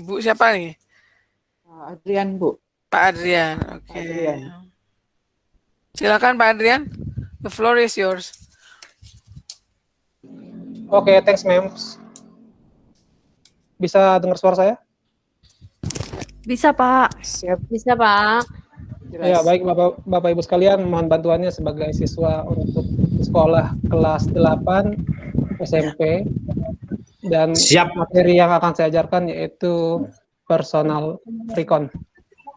Bu siapa nih? Adrian, Bu. Pak Adrian. Oke. Adrian. Silakan Pak Adrian. The floor is yours. Oke, thanks, ma'am. Bisa dengar suara saya? Bisa, Pak. Siap. Bisa, Pak. Ya, baik Bapak Ibu sekalian, mohon bantuannya sebagai siswa untuk sekolah kelas 8 SMP. Dan Siap. materi yang akan saya ajarkan yaitu personal recon.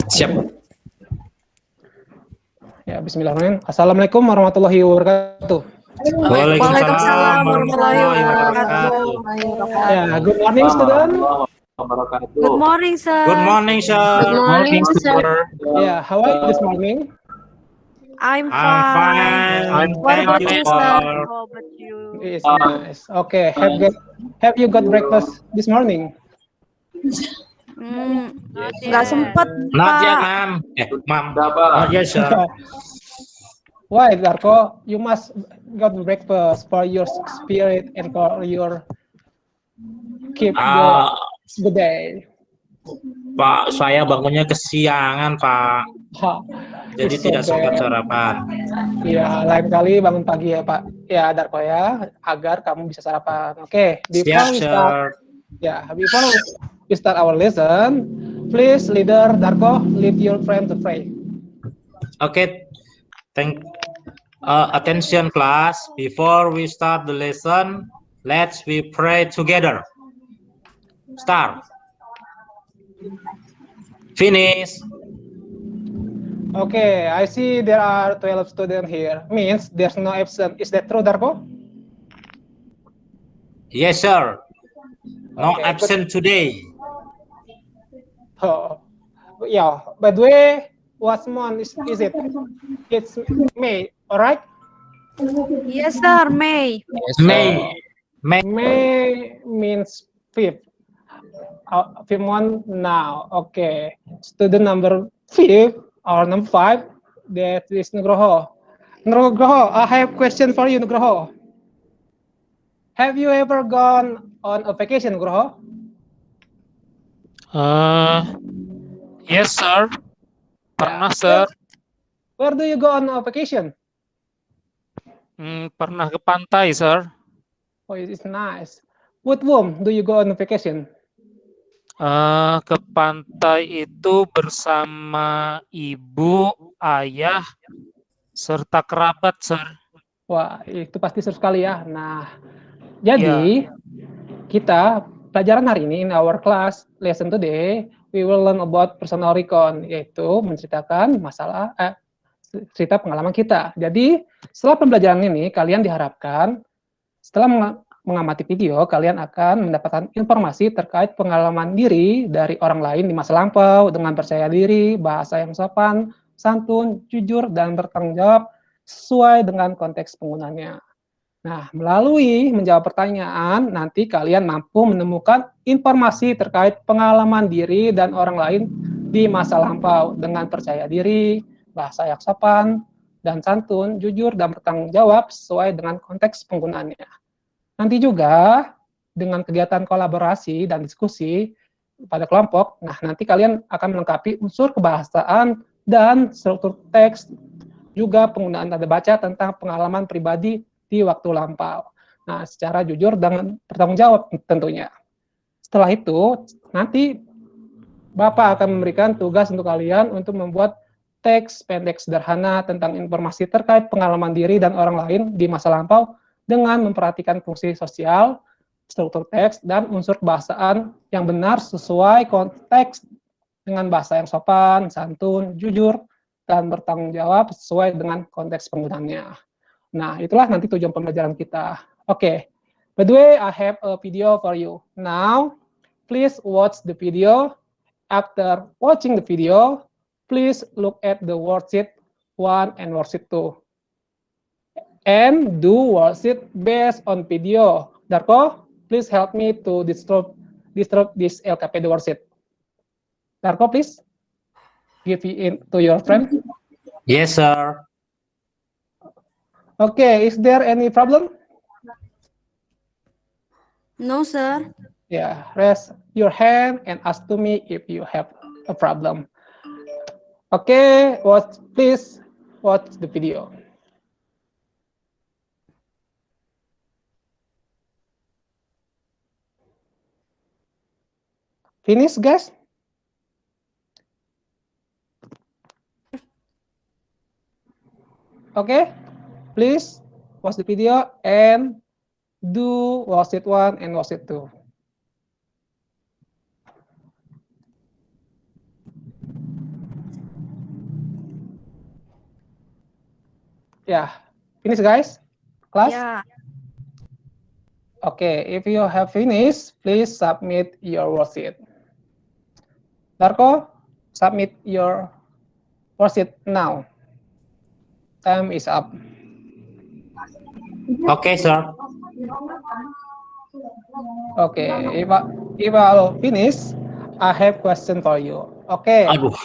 Siap. Ya, bismillahirrahmanirrahim. Assalamualaikum warahmatullahi wabarakatuh. Waalaikumsalam warahmatullahi wabarakatuh. Ya, good morning student. Good morning, sir. Good morning, sir. Good morning, sir. Ya, how are you this morning? I'm I'm fine. fine. What about Thank you, you, sir? sir. How about you? It's nice. Okay, have you got breakfast this morning? Nggak sempet, Not yet, Pak. ma'am. Ma'am. Not yet, sir. Why, Darko? You must got breakfast for your spirit and for your keep the day. Pak, saya bangunnya kesiangan, Pak. Jadi It's tidak so sempat bad. sarapan. Ya, lain kali bangun pagi ya, Pak. Ya, Darko ya, agar kamu bisa sarapan. Oke, Siap, sir. before we start our lesson, please, leader Darko, lead your friend to pray. Okay. Attention, class. Before we start the lesson, let's we pray together. Start. Finish. Okay, I see there are 12 students here. Means there's no absent. Is that true, Darko? Yes, sir. No Okay, absent today. Oh, yeah. By the way, what month is it? It's May, all right? Yes, sir. May. May. May means fifth. Fifth month now. Okay. Student number 5 or number 5. That is Nugroho. Nugroho, I have a question for you, Nugroho. Have you ever gone on a vacation, Nugroho? Yes, sir. Pernah, sir. Where do you go on a vacation? Pernah ke pantai, sir. Oh, it's nice. With whom do you go on a vacation? Ke pantai itu bersama ibu, ayah, serta kerabat, sir. Wah, itu pasti seru sekali ya. Nah, jadi kita pelajaran hari ini in our class lesson today, we will learn about personal recon, yaitu menceritakan masalah cerita pengalaman kita. Jadi, setelah pembelajaran ini kalian diharapkan setelah mengamati video, kalian akan mendapatkan informasi terkait pengalaman diri dari orang lain di masa lampau dengan percaya diri, bahasa yang sopan, santun, jujur, dan bertanggung jawab sesuai dengan konteks penggunanya. Nah, melalui menjawab pertanyaan, nanti kalian mampu menemukan informasi terkait pengalaman diri dan orang lain di masa lampau dengan percaya diri, bahasa yang sopan, dan santun, jujur, dan bertanggung jawab sesuai dengan konteks penggunaannya. Nanti juga dengan kegiatan kolaborasi dan diskusi pada kelompok, nah nanti kalian akan melengkapi unsur kebahasaan dan struktur teks, juga penggunaan tanda baca tentang pengalaman pribadi di waktu lampau. Nah, secara jujur dan bertanggung jawab tentunya. Setelah itu, nanti Bapak akan memberikan tugas untuk kalian untuk membuat teks pendek sederhana tentang informasi terkait pengalaman diri dan orang lain di masa lampau dengan memperhatikan fungsi sosial, struktur teks, dan unsur kebahasaan yang benar sesuai konteks dengan bahasa yang sopan, santun, jujur, dan bertanggung jawab sesuai dengan konteks penggunaannya. Nah, itulah nanti tujuan pembelajaran kita. Oke, by the way, I have a video for you. Now, please watch the video. After watching the video, please look at the worksheet 1 and worksheet 2. And do worksheet based on video. Darko, please help me to distribute this LKPD worksheet. Darko, please give it to your friend. Yes, sir. Okay, is there any problem? No, sir. Yeah, raise your hand and ask to me if you have a problem. Okay, please watch the video. Finish, guys? Okay, please watch the video and do worksheet 1 and worksheet 2. Yeah, finish, guys? Class? Ya. Okay, if you have finished, please submit your worksheet. Darko, submit your worksheet now. Time is up. Okay, sir. Okay, if I'll finish, I have question for you. Okay, Aduh.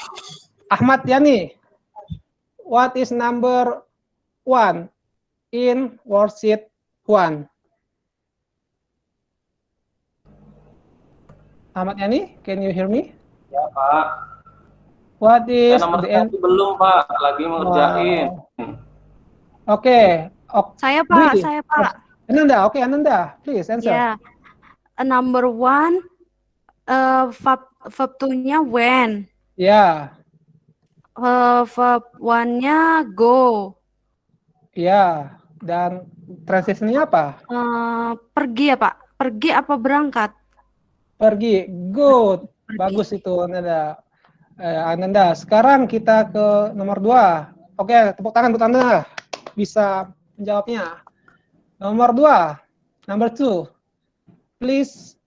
Ahmad Yani, what is number 1 in worksheet 1? Ahmad Yani, can you hear me? Ya, Pak. What is Nomor the end? 1 belum, Pak. Lagi mengerjain. Okay. Saya Pak, Dwi. saya Pak. Ananda, okay, Ananda, please answer. Ya. Number 1, verb 2-nya when. Ya, Verb 1-nya go. ya. Dan transitionnya apa? Pergi ya Pak? Pergi apa berangkat? Pergi. Good. Bagus itu, Ananda. Ananda. Sekarang kita ke nomor 2. Oke, tepuk tangan untuk Anda. Bisa menjawabnya. Nomor 2. Number 2. Please.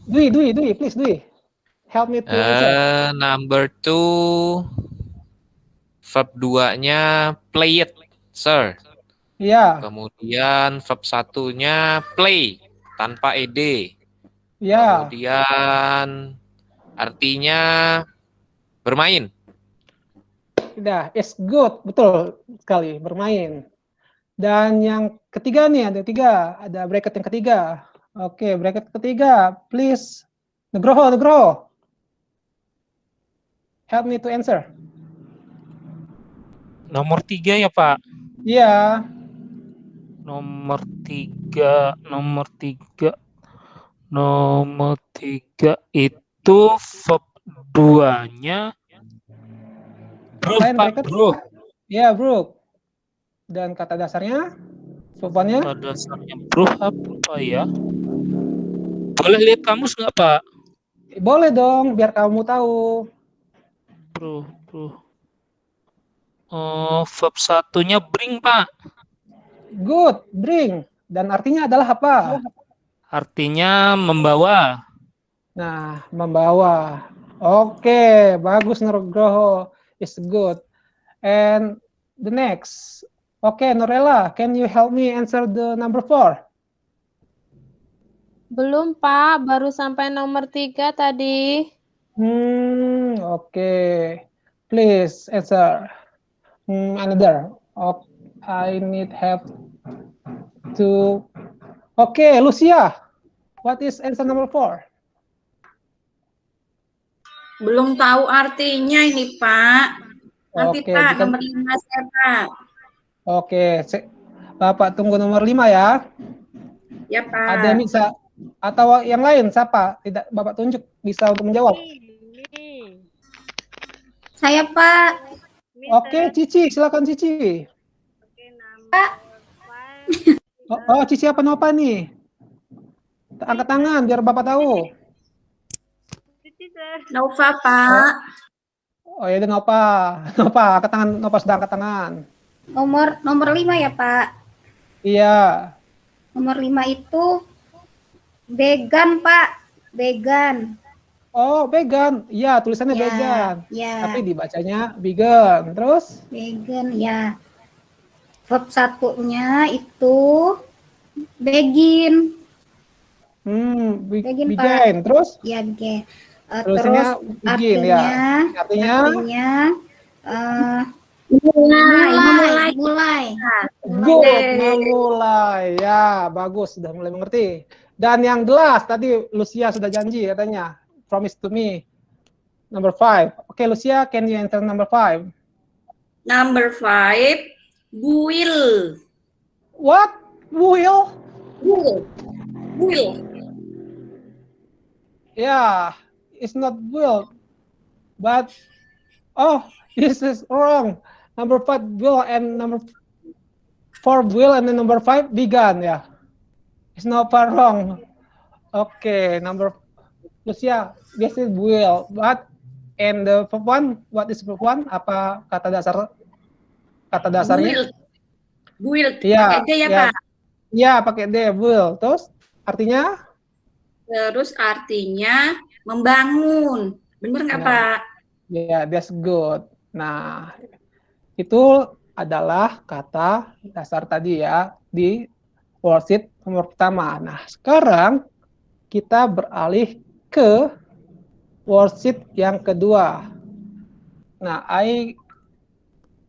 Dwi, please, Dwi. Help me to answer. Number 2, verb 2-nya play it, sir. Iya. Kemudian verb 1-nya play tanpa ed. Iya. Kemudian artinya bermain. Tidak, it's good, betul sekali, bermain. Dan yang ketiga nih, ada bracket yang ketiga. Oke, bracket ketiga, please, Nugroho. Help me to answer. Nomor 3 ya, Pak. Iya. Nomor 3 itu verb 2-nya bro, Lain Pak, bracket? bro. Iya, bro. Dan kata dasarnya, sopannya? Kata dasarnya bro apa ya? Boleh lihat kamus nggak, Pak? Boleh dong, biar kamu tahu. Bro. Verb 1-nya bring, Pak. Good, bring. Dan artinya adalah apa? Artinya membawa. Nah, membawa. Oke, bagus Nugroho. It's good. And the next. Oke, Norella, can you help me answer the number 4? Belum, Pak. Baru sampai nomor 3 tadi. Oke. Please answer. Another. I need help to. Oke, Lucia. What is answer number 4? Belum tahu artinya ini, Pak. Nanti, Oke, Pak, nomor 5 saya, Pak. Oke, Bapak tunggu nomor 5 ya. Ya, Pak. Ada yang bisa atau yang lain siapa? Tidak Bapak tunjuk bisa untuk menjawab. Saya, Pak. Oke, Cici, silakan Cici. Pak. Cici apa Nova nih? Angkat tangan biar Bapak tahu. Nova, Pak. Oh ya, Nova. Angkat tangan, Nova sudah angkat tangan. Nomor 5 ya, Pak. Iya. Nomor 5 itu vegan, Pak. Vegan. Oh, vegan. Iya, tulisannya Ya, vegan. ya. Tapi dibacanya vegan. Terus? Vegan, ya. Verb 1-nya itu begin. Begin, Pak. Vegan. Terus? Ya, begin. Tulisannya Terus begin, artinya mulai. Good, memulai. Ya, bagus. Sudah mulai mengerti. Dan yang the last, tadi Lucia sudah janji katanya. Promise to me. Number 5. Okay, Lucia, can you answer number 5? Number 5, buil. What? Will? Buil. Yeah, it's not will. But, oh, this is wrong. Number 5, will, and number 4, will, and then number 5, began, yeah. It's not far wrong. Okay, Lucia, this is will. But, and the first one, what is the first one? Apa kata dasarnya? Build. Iya, Pakai D ya, ya. Pak? Iya, pakai D, will. Terus artinya? Terus artinya membangun. Bener nggak, Nah. Pak? Ya, that's good. Nah, itu adalah kata dasar tadi ya di worksheet nomor pertama. Nah, sekarang kita beralih ke worksheet yang kedua. Nah,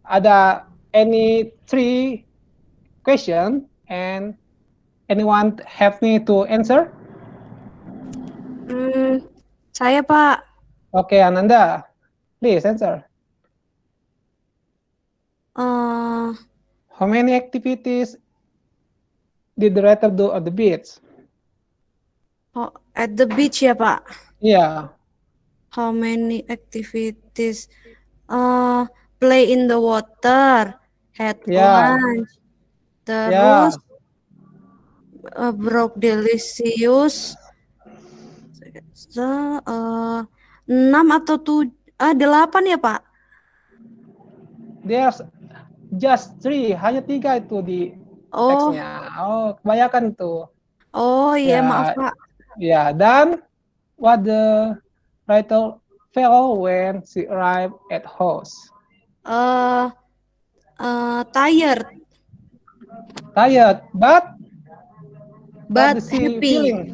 ada any 3 question and anyone have me to answer? Saya, Pak. Okay, Ananda, please answer. How many activities did the writer do at the beach? Oh, at the beach ya, Pak? Yeah. How many activities? Play in the water, had lunch, terus broke delicious. 6 atau 8 ya, Pak? There's just 3, hanya 3 itu di teksnya. Oh, kebanyakan tuh. Oh iya, maaf, Pak. Ya, dan what the writer felt when she arrived at house? Tired. Tired, but happy. Feeling?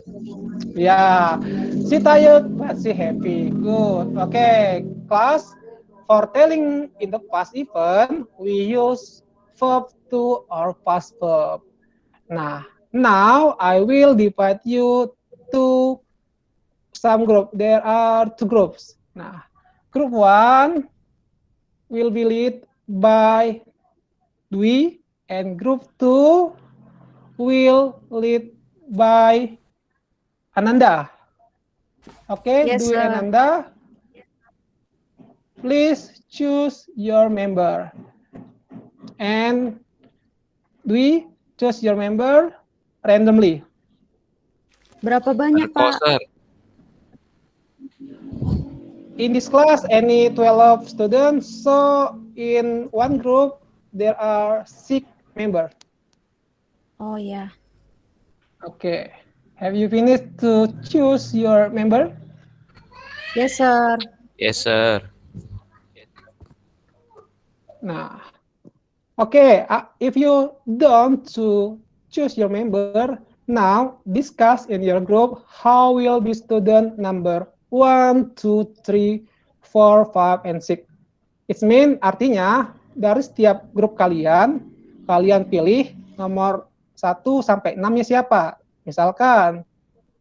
Yeah, she tired, but she happy. Good. Okay, class. For telling in the past event, we use verb to or past verb. Nah, now I will divide you to some group. There are 2 groups. Nah, group 1 will be led by Dwi, and group 2 will lead by Ananda. Okay, yes, Dwi and Ananda, please choose your member. And Dwi, choose your member randomly. Berapa banyak, Pak? In this class, any 12 students, so in one group, there are 6 members. Oh, ya. Okay. Have you finished to choose your member? Yes, sir. Yes, sir. Nah, okay. If you don't to choose your member, now discuss in your group how will be student number 1, 2, 3, 4, 5, and 6. It means artinya dari setiap grup kalian pilih nomor 1 sampai 6-nya siapa. Misalkan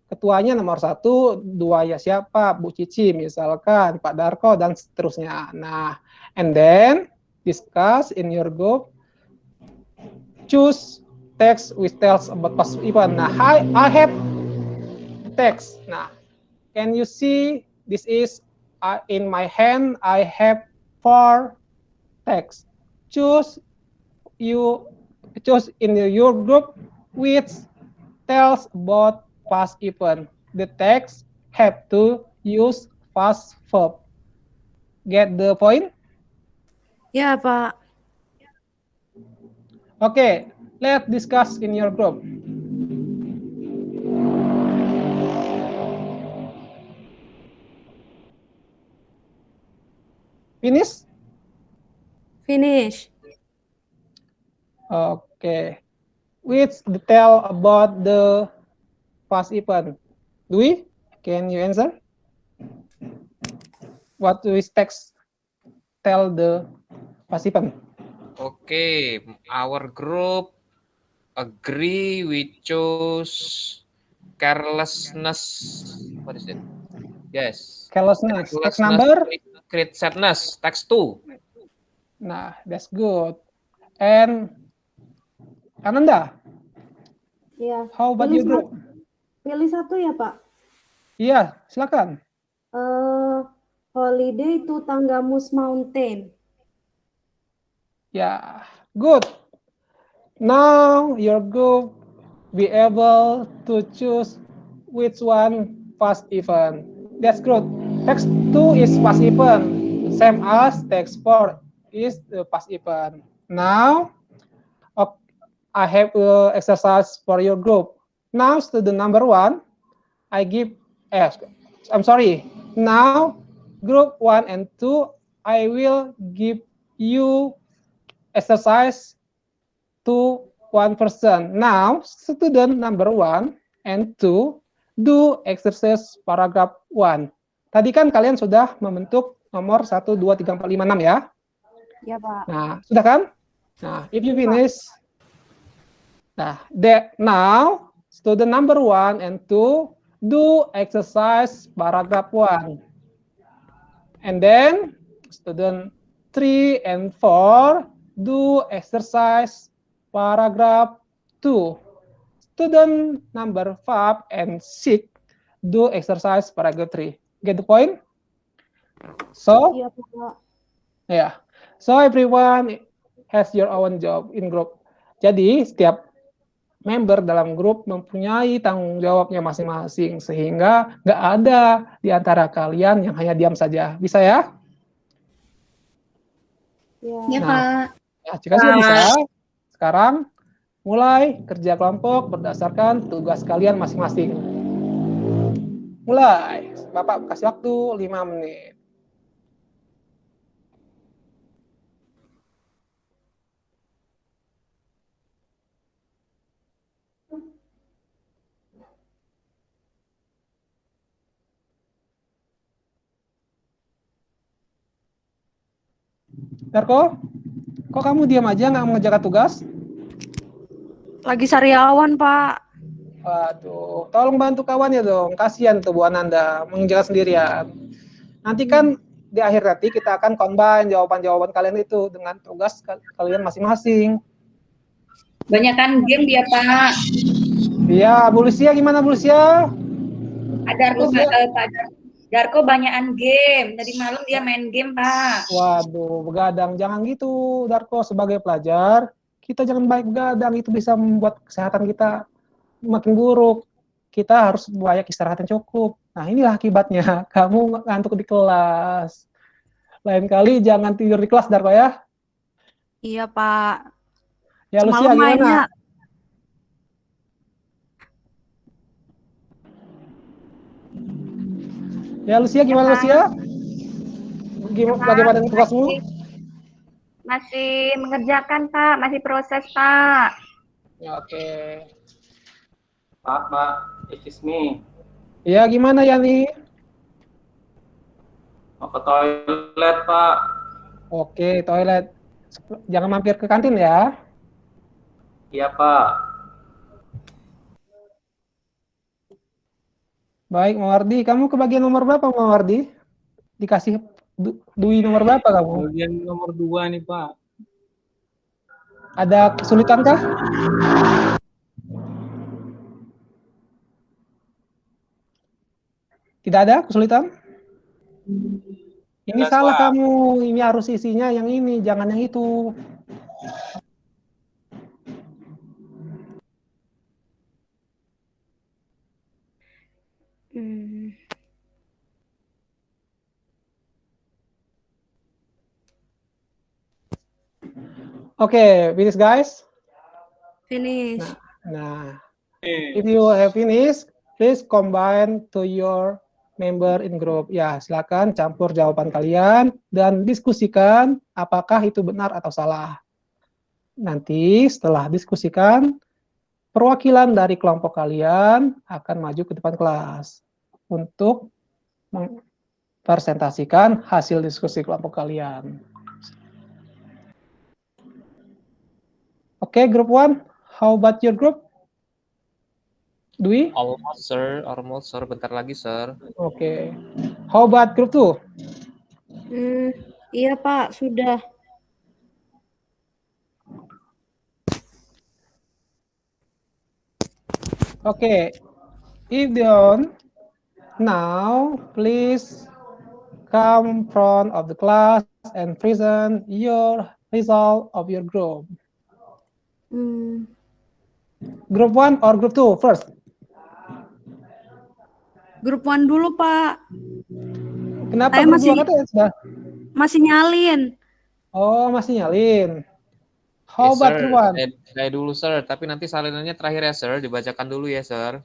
ketuanya nomor 1, 2-nya siapa, Bu Cici misalkan, Pak Darko, dan seterusnya. Nah, and then discuss in your group, choose text which tells about past event. Nah, I have text. Nah, can you see this is in my hand, I have 4 text. Choose in your group which tells about past event. The text have to use past verb. Get the point? Ya, Pak. Okay, let's discuss in your group. Finish? Finish. Okay. Which detail about the past event? Dwi, can you answer? What do text tell the past event? Okay, our group agree we chose Carelessness. What is it? Yes. Carelessness. Text number? Create sadness. Text 2. Nah, that's good. And Ananda, Ya. how about you, group? Pilih satu ya, Pak. Iya, silakan. Holiday to Tanggamus Mountain. Yeah, good. Now your group be able to choose which one past event. That's good. Text 2 is past event, same as text 4 is the past event. Now, I have exercise for your group. Now, student number 1, I give, I'm sorry. Now, group 1 and 2, I will give you exercise to one person. Now, student number 1 and 2 do exercise paragraph 1. Tadi kan kalian sudah membentuk nomor 1, 2, 3, 4, 5, 6 ya? Ya, Pak. Nah, sudah kan? Nah, if you finish, now student number 1 and 2 do exercise paragraph 1. And then student 3 and 4 do exercise paragraph 2. Student number 5 and 6 do exercise paragraph 3. Get the point? So, Iya, Pak. yeah. So everyone has your own job in group. Jadi setiap member dalam grup mempunyai tanggung jawabnya masing-masing, sehingga nggak ada di antara kalian yang hanya diam saja. Bisa ya? Ya, Pak. Ya, jika sudah bisa, sekarang mulai kerja kelompok berdasarkan tugas kalian masing-masing. Mulai, Bapak kasih waktu 5 menit. Darko, kok kamu diam aja nggak mengerjakan tugas? Lagi sariawan, Pak. Waduh, tolong bantu kawan ya dong. Kasihan tuh Bu Ananda mengerjakan sendirian. Nanti kan di akhir nanti kita akan combine jawaban-jawaban kalian itu dengan tugas kalian masing-masing. Banyakan game dia, Pak. Iya, Bu Lucia gimana Bu Lucia? Pak Darko banyakan game. Tadi malam dia main game, Pak. Waduh, begadang. Jangan gitu, Darko. Sebagai pelajar, kita jangan baik begadang. Itu bisa membuat kesehatan kita makin buruk. Kita harus banyak istirahat yang cukup. Nah, inilah akibatnya. Kamu ngantuk di kelas. Lain kali jangan tidur di kelas, Darko ya. Iya, Pak. Ya, Lucia Semalam gimana? mainnya Ya, Lucia gimana, Lucia? Bagaimana tugasmu? Masih mengerjakan, Pak. Masih proses, Pak. Ya, oke. Pak, excuse me. Ya, gimana, Yani? Mau ke toilet, Pak. Oke, toilet. Jangan mampir ke kantin ya. Iya, Pak. Baik, Mawardi. Kamu kebagian nomor berapa, Mawardi? Dikasih Dwi nomor berapa kamu? Bagian nomor 2 nih, Pak. Ada kesulitan kah? Tidak ada kesulitan? Ini Enggak, salah Pak. kamu. Ini harus isinya yang ini, jangan yang itu. Oke, finish guys. finish. Nah, if you have finished, please combine to your member in group. Ya, silakan campur jawaban kalian dan diskusikan apakah itu benar atau salah. Nanti setelah diskusikan, perwakilan dari kelompok kalian akan maju ke depan kelas untuk mempresentasikan hasil diskusi kelompok kalian. Oke, group 1, how about your group? Dwi? Almost, sir. Bentar lagi, sir. Oke. How about group 2? Iya Pak, sudah. Oke. If done, now please come front of the class and present your result of your group. Group 1 or group 2 first? Grup 1 dulu Pak. Kenapa Saya group masih 2 katanya sudah? masih nyalin. Oh, masih nyalin. How Yes, about sir. group 1? Saya dulu, sir. Tapi nanti salinannya terakhir ya, sir. Dibacakan dulu ya, sir.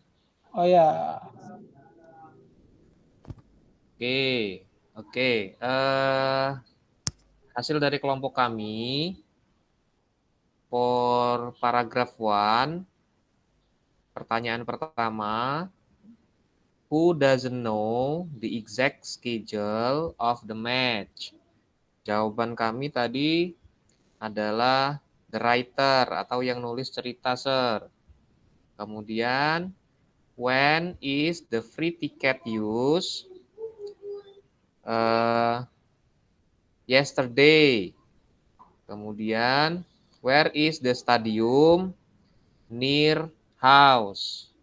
Oh ya. Oke. Hasil dari kelompok kami for paragraph 1. Pertanyaan pertama, who doesn't know the exact schedule of the match? Jawaban kami tadi adalah the writer atau yang nulis cerita, sir. Kemudian, when is the free ticket used? Yesterday. Kemudian, where is the stadium? Near house.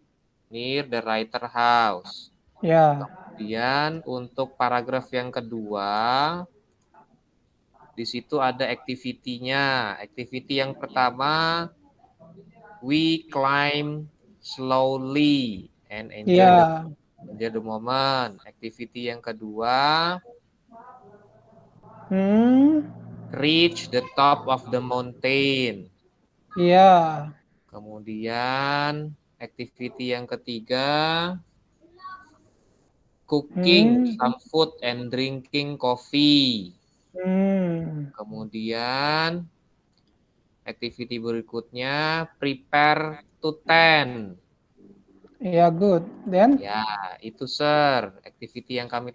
Near the writer house. Ya. Kemudian untuk paragraf yang kedua, di situ ada activity-nya. Activity yang pertama, we climb slowly and enjoy the moment. Activity yang kedua, reach the top of the mountain. Iya. Kemudian activity yang ketiga, cooking some food and drinking coffee. Kemudian activity berikutnya, prepare to tent. Ya, good. Then? Ya, itu, sir. Activity yang kami.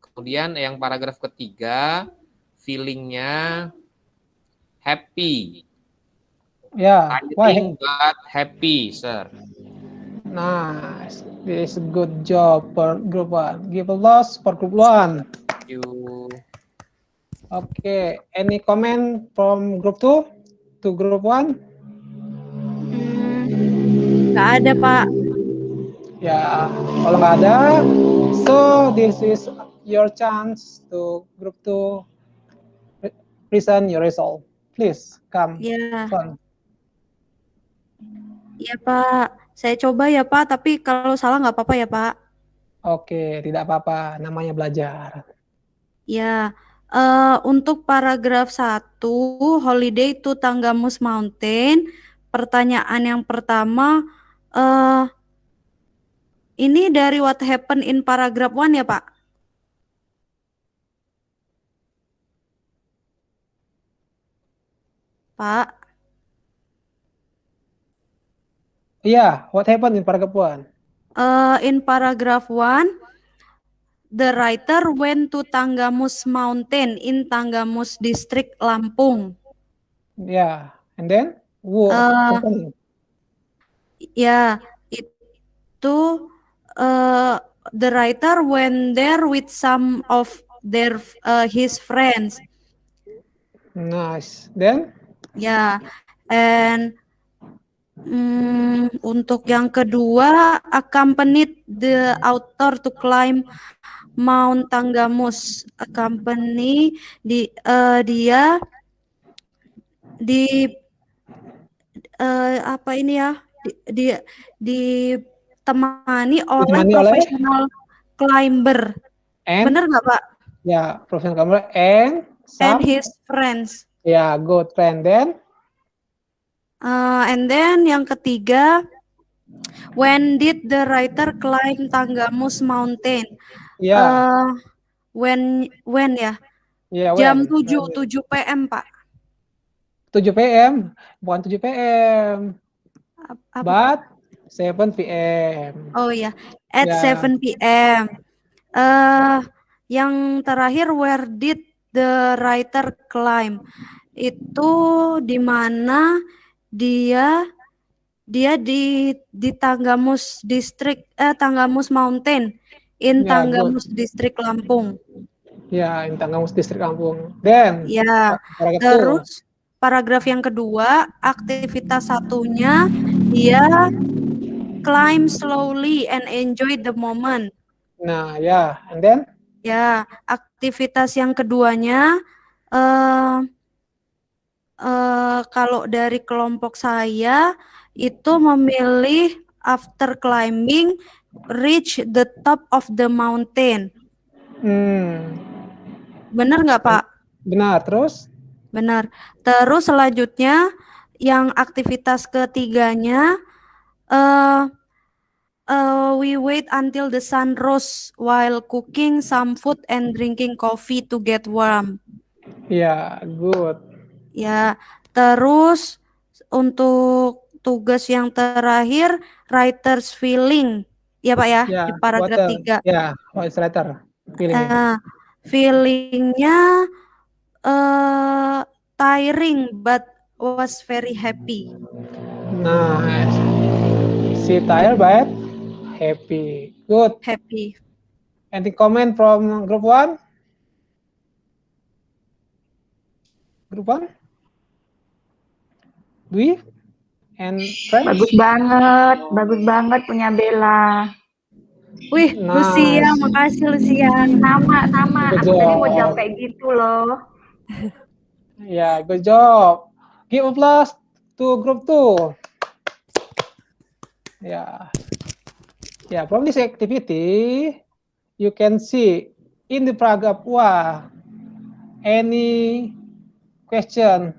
Kemudian yang paragraf ketiga, feeling-nya happy. Ya, Tiring but happy, sir. Nice. This is a good job for group 1. Give applause for group 1. Thank you. Okay, any comment from group 2 to group 1? Nggak ada, Pak. Ya, kalau nggak ada, so this is your chance to group 2 present your result. Please come front. Iya, Pak. Saya coba ya, Pak. Tapi kalau salah nggak apa-apa ya, Pak. Oke, tidak apa-apa. Namanya belajar. Ya, untuk paragraf 1, holiday to Tanggamus Mountain. Pertanyaan yang pertama, ini dari what happened in paragraph 1 ya, Pak? Pak? Iya, what happened in paragraph 1? In paragraph 1, the writer went to Tanggamus Mountain in Tanggamus District, Lampung. Yeah, and then what happened? Ya, itu the writer went there with some of his friends. Nice. Then? Ya, and untuk yang kedua, accompanied the author to climb Mount Tanggamus. Accompany dia apa ini ya? Ditemani oleh professional climber. Benar nggak, Pak? Ya, professional climber and his friends. Ya, good friend. Then? And then yang ketiga, when did the writer climb Tanggamus Mountain? Yeah. When ya? Yeah, Jam 7 PM, Pak. 7 PM, bukan 7 PM. But 7 PM. Oh ya, at 7 PM. Yang terakhir, where did the writer climb? Itu di mana dia Dia di Tanggamus District, Tanggamus Mountain, in Ya, Tanggamus District Lampung. Ya, in Tanggamus District Lampung. Then, Ya, paragraf terus paragraf yang kedua, aktivitas satunya dia climb slowly and enjoy the moment. Nah, ya, and then? Ya, aktivitas yang keduanya, kalau dari kelompok saya itu memilih after climbing reach the top of the mountain. Benar nggak, Pak? Benar, terus? Benar. Terus selanjutnya yang aktivitas ketiganya we wait until the sun rose while cooking some food and drinking coffee to get warm. Ya, good. Ya, terus untuk tugas yang terakhir writer's feeling. Ya, Pak ya, Ya, di paragraf 3. Ya, voice letter. Feeling. Feelingnya tiring but was very happy. Nice. She tired but happy. Good. Happy. Any comment from group 1? Group 1? Dwi? And friends? Bagus banget punya Bella. Wih, Lucia, makasih Lucia. Sama. Good Aku tadi mau job. jawab kayak gitu loh. Yeah, good job. Give a plus to group 2. Yeah, from this activity, you can see in the paragraph 1, any question.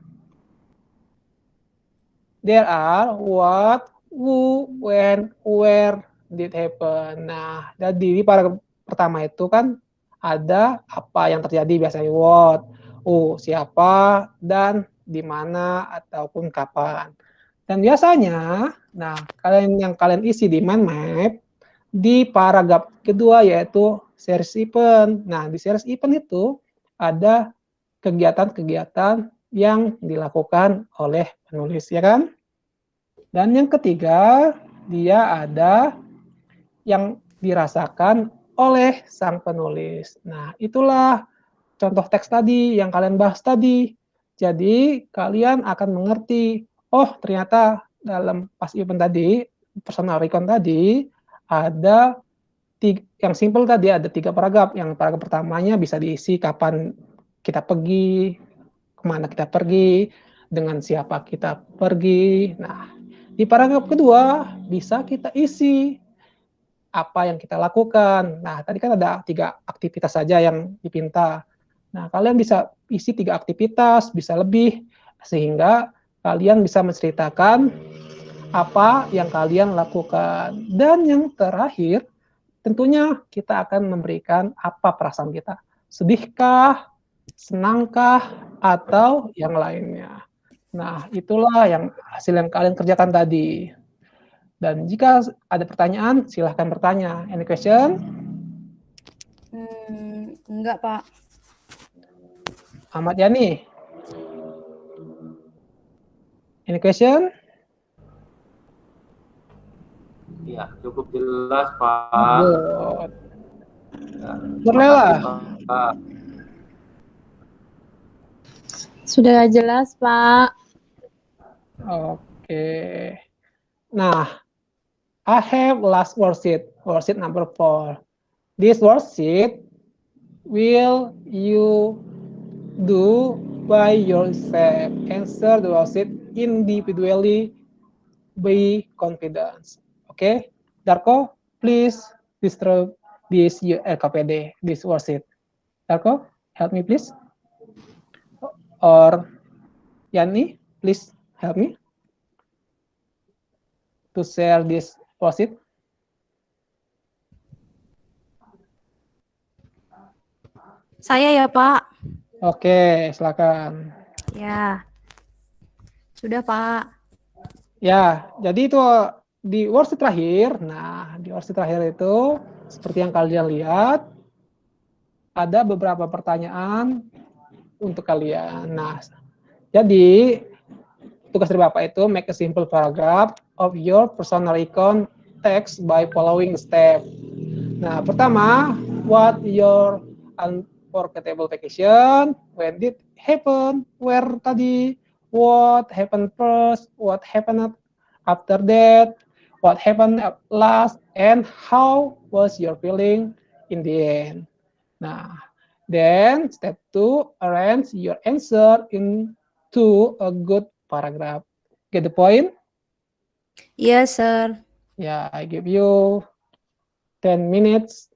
There are what, who, when, where did happen. Nah, jadi di paragraf pertama itu kan ada apa yang terjadi, biasanya what, who, siapa, dan di mana ataupun kapan. Dan biasanya, nah yang kalian isi di mind map di paragraf kedua yaitu series event. Nah, di series event itu ada kegiatan-kegiatan yang dilakukan oleh penulis, ya kan? Dan yang ketiga, dia ada yang dirasakan oleh sang penulis. Nah, itulah contoh teks tadi yang kalian bahas tadi. Jadi, kalian akan mengerti, oh ternyata dalam pas event tadi, personal recon tadi, ada yang simple tadi, ada 3 paragraf. Yang paragraf pertamanya bisa diisi kapan kita pergi, kemana kita pergi, dengan siapa kita pergi. Nah, di paragraf kedua bisa kita isi apa yang kita lakukan. Nah, tadi kan ada 3 aktivitas saja yang dipinta. Nah, kalian bisa isi 3 aktivitas, bisa lebih, sehingga kalian bisa menceritakan apa yang kalian lakukan. Dan yang terakhir, tentunya kita akan memberikan apa perasaan kita. Sedihkah, senangkah, atau yang lainnya. Nah, itulah yang hasil yang kalian kerjakan tadi. Dan jika ada pertanyaan, silahkan bertanya. Any question? Enggak, Pak. Ahmad Yani? Any question? Ya, cukup jelas, Pak. Good. Nurlela? Sudah jelas, Pak. Oke. Nah, I have last worksheet number 4. This worksheet will you do by yourself. Answer the worksheet individually, be confident. Okay, Darko, please distribute this LKPD, this worksheet. Darko, help me please. Or Yani, please help me to share this worksheet. Saya ya, Pak. Oke, silakan. Ya. Sudah, Pak. Ya, jadi itu di worksheet terakhir. Nah, di worksheet terakhir itu seperti yang kalian lihat, ada beberapa pertanyaan untuk kalian. Nah, jadi tugas dari Bapak itu make a simple paragraph of your personal icon text by following step. Nah, pertama, what your unforgettable vacation, when did happen, where tadi, what happened first, what happened after that, what happened at last, and how was your feeling in the end. Nah, then step 2, arrange your answer into a good paragraph. Get the point? Yes, sir. Yeah, I give you 10 minutes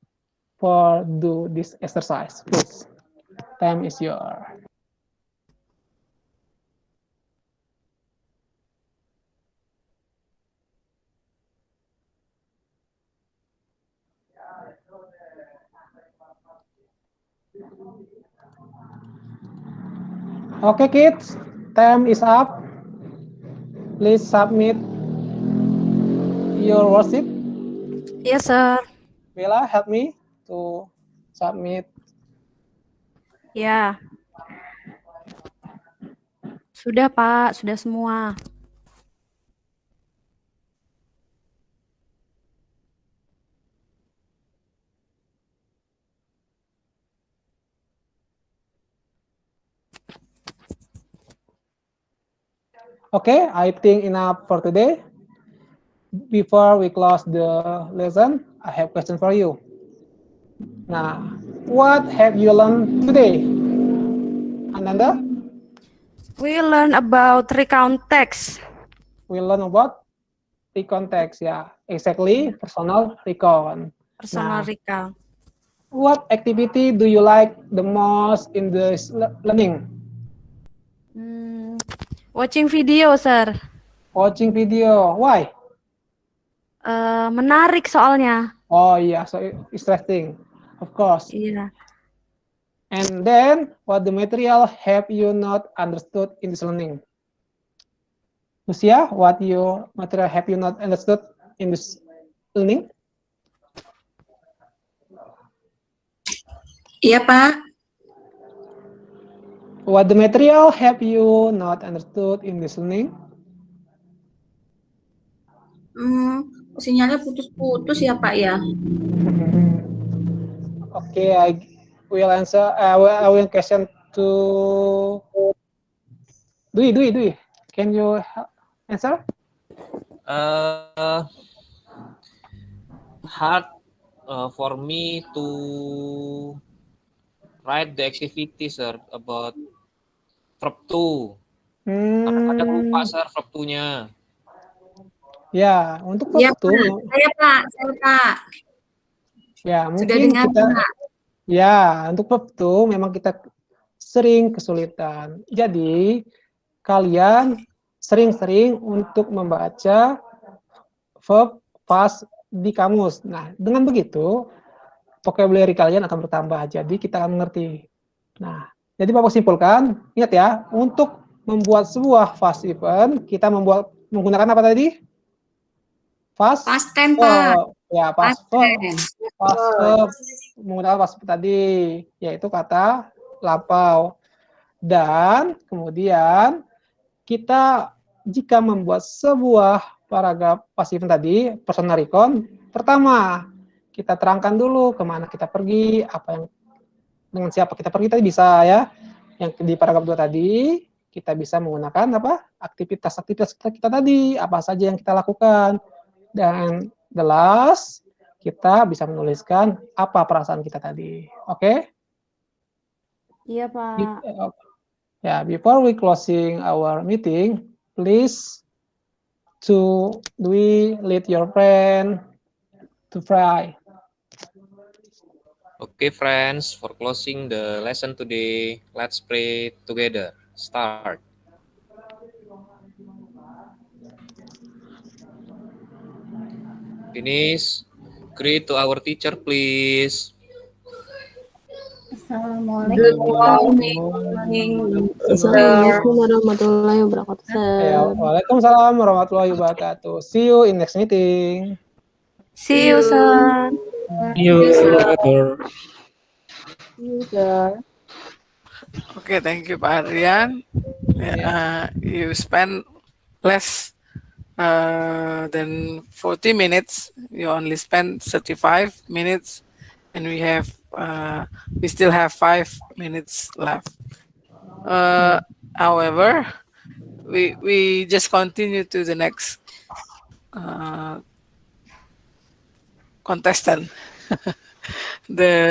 for do this exercise, please. Time is yours. Okay, kids, time is up. Please submit your worksheet. Yes, sir. Bella, help me to submit. Ya. Sudah, Pak. Sudah semua. Okay, I think enough for today. Before we close the lesson, I have a question for you. Now, what have you learned today? Ananda? We learn about recount text. We learn about recount text, yeah, exactly, personal recount. Personal Nah, recount. what activity do you like the most in this learning? Watching video, sir. Watching video, why? Menarik soalnya. Oh yeah, so interesting, of course. Iya. And then, what the material have you not understood in this learning? Lucia, what your material have you not understood in this learning? Iya, Pak. What the material have you not understood in this learning? Sinyalnya putus-putus ya, Pak ya. Okay, I will answer. I will question to Dwi. Can you answer? Hard for me to write the activity, sir, about verb to. Kadang lupa, sir, verb to-nya. Ya, untuk verb to. Saya Pak. Ya, Sudah mungkin dengar, kita. Pak. Ya, untuk verb to memang kita sering kesulitan. Jadi, kalian sering-sering untuk membaca verb past di kamus. Nah, dengan begitu, vocabulary kalian akan bertambah. Jadi, kita akan mengerti. Nah, jadi Bapak simpulkan, ingat ya, untuk membuat sebuah past event, kita menggunakan apa tadi? Past tense, Pak. Ya, past verb. Past verb menggunakan past verb tadi, yaitu kata lampau. Dan kemudian kita jika membuat sebuah paragraf past event tadi, personal recount, pertama kita terangkan dulu kemana kita pergi, apa yang dengan siapa kita pergi tadi bisa ya. Yang di paragraf 2 tadi kita bisa menggunakan apa? Aktivitas kita tadi, apa saja yang kita lakukan. Dan the last, kita bisa menuliskan apa perasaan kita tadi. Oke? Iya, Pak. Ya, before we closing our meeting, please lead your friend to pray. Okay, friends, for closing the lesson today, let's pray together. Start. Finish. Greet to our teacher, please. Assalamualaikum warahmatullahi wabarakatuh. Waalaikumsalam warahmatullahi wabarakatuh. See you in next meeting. See you, sir. Okay, thank you Pak Adrian. You spend less than 40 minutes. You only spend 35 minutes, and we still have 5 minutes left. However, we just continue to the next contestant. The